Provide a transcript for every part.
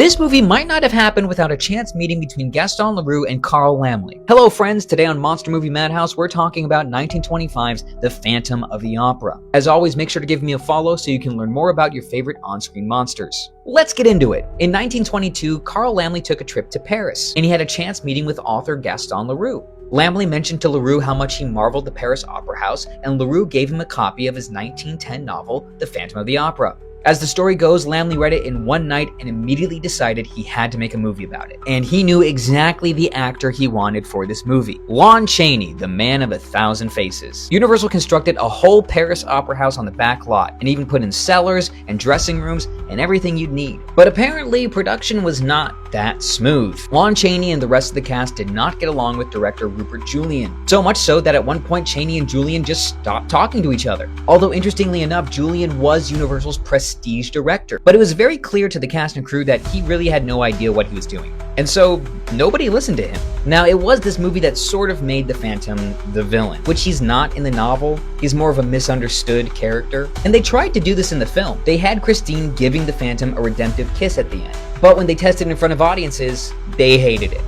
this movie might not have happened without a chance meeting between Gaston Leroux and Carl Laemmle. Hello friends, today on Monster Movie Madhouse, we're talking about 1925's The Phantom of the Opera. As always, make sure to give me a follow so you can learn more about your favorite on-screen monsters. Let's get into it. In 1922, Carl Laemmle took a trip to Paris, and he had a chance meeting with author Gaston Leroux. Laemmle mentioned to Leroux how much he marveled the Paris Opera House, and Leroux gave him a copy of his 1910 novel, The Phantom of the Opera. As the story goes, Laemmle read it in one night and immediately decided he had to make a movie about it. And he knew exactly the actor he wanted for this movie. Lon Chaney, the man of 1,000 faces. Universal constructed a whole Paris Opera House on the back lot, and even put in cellars and dressing rooms and everything you'd need. But apparently, production was not that smooth. Lon Chaney and the rest of the cast did not get along with director Rupert Julian. So much so that at one point, Chaney and Julian just stopped talking to each other. Although interestingly enough, Julian was Universal's prestige director, but it was very clear to the cast and crew that he really had no idea what he was doing. And so nobody listened to him. Now, it was this movie that sort of made the Phantom the villain, which he's not in the novel. He's more of a misunderstood character. And they tried to do this in the film. They had Christine giving the Phantom a redemptive kiss at the end. But when they tested in front of audiences, they hated it.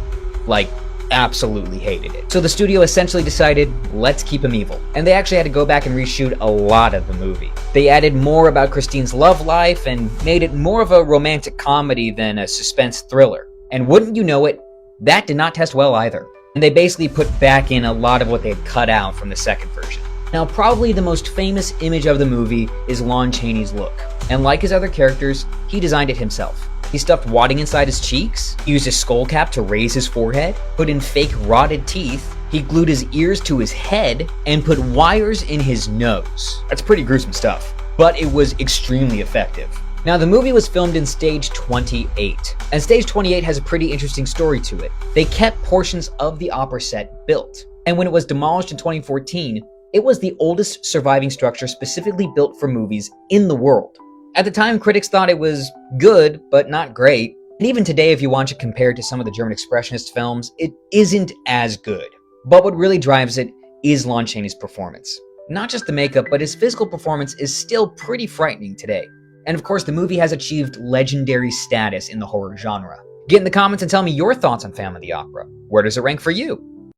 Like, absolutely hated it. So the studio essentially decided, let's keep him evil. And they actually had to go back and reshoot a lot of the movie. They added more about Christine's love life and made it more of a romantic comedy than a suspense thriller. And wouldn't you know it, that did not test well either. And they basically put back in a lot of what they had cut out from the second version. Now, probably the most famous image of the movie is Lon Chaney's look. And like his other characters, he designed it himself. He stuffed wadding inside his cheeks, used his skull cap to raise his forehead, put in fake rotted teeth, he glued his ears to his head, and put wires in his nose. That's pretty gruesome stuff, but it was extremely effective. Now, the movie was filmed in Stage 28, and Stage 28 has a pretty interesting story to it. They kept portions of the opera set built, and when it was demolished in 2014, it was the oldest surviving structure specifically built for movies in the world. At the time, critics thought it was good, but not great. And even today, if you watch it compared to some of the German Expressionist films, it isn't as good. But what really drives it is Lon Chaney's performance. Not just the makeup, but his physical performance is still pretty frightening today. And of course, the movie has achieved legendary status in the horror genre. Get in the comments and tell me your thoughts on Phantom of the Opera. Where does it rank for you?